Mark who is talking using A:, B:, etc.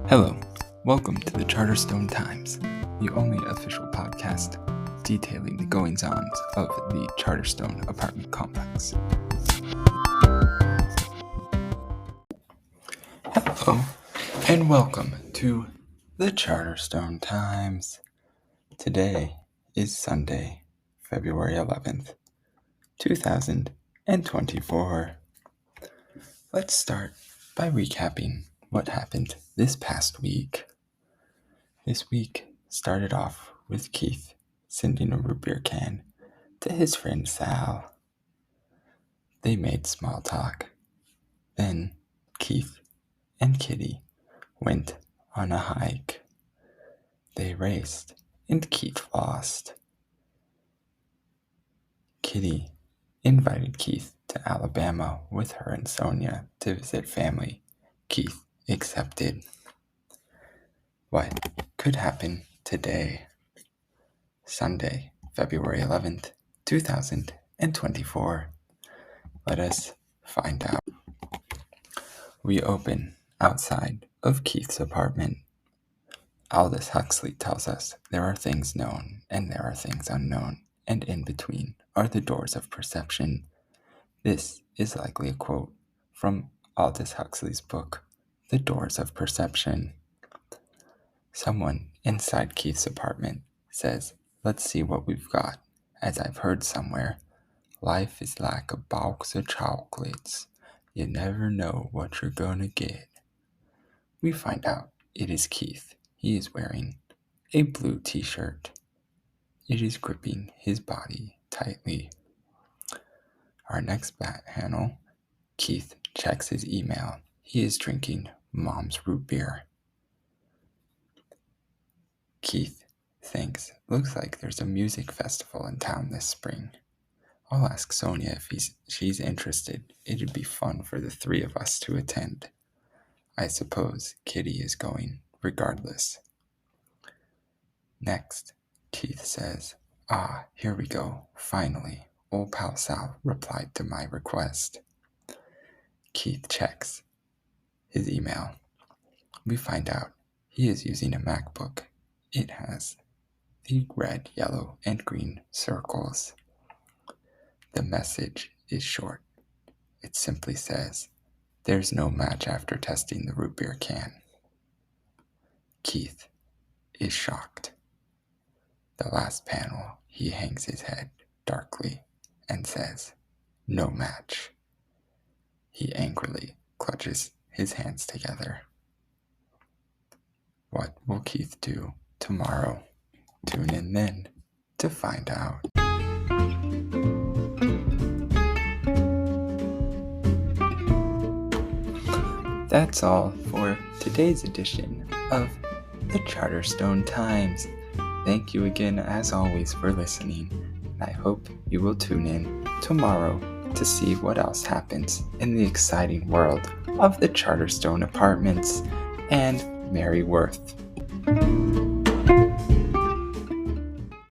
A: Hello, welcome to the Charterstone Times, the only official podcast detailing the goings-ons of the Charterstone apartment complex. Hello, and welcome to the Charterstone Times. Today is Sunday, February 11th, 2024. Let's start by recapping what happened this past week. This week started off with Keith sending a root beer can to his friend Sal. They made small talk. Then Keith and Kitty went on a hike. They raced, and Keith lost. Kitty invited Keith to Alabama with her and Sonia to visit family. Keith accepted. What could happen today? Sunday, February 11th, 2024. Let us find out. We open outside of Keith's apartment. Aldous Huxley tells us there are things known and there are things unknown, and in between are the doors of perception. This is likely a quote from Aldous Huxley's book, The Doors of Perception. Someone inside Keith's apartment says, "Let's see what we've got. As I've heard somewhere, life is like a box of chocolates. You never know what you're gonna get." We find out it is Keith. He is wearing a blue t-shirt. It is gripping his body tightly. Our next panel, Keith checks his email. He is drinking Mom's root beer. Keith thinks, looks like there's a music festival in town this spring. I'll ask Sonia if she's interested. It'd be fun for the three of us to attend. I suppose Kitty is going, regardless. Next, Keith says, here we go. Finally, old pal Sal replied to my request. Keith checks his email. We find out he is using a MacBook. It has the red, yellow, and green circles. The message is short. It simply says, "There's no match after testing the root beer can." Keith is shocked. The last panel, he hangs his head darkly and says, "No match." He angrily clutches his hands together. What will Keith do tomorrow? Tune in then to find out. That's all for today's edition of the Charterstone Times. Thank you again, as always, for listening, and I hope you will tune in tomorrow to see what else happens in the exciting world of the Charterstone Apartments and Mary Worth.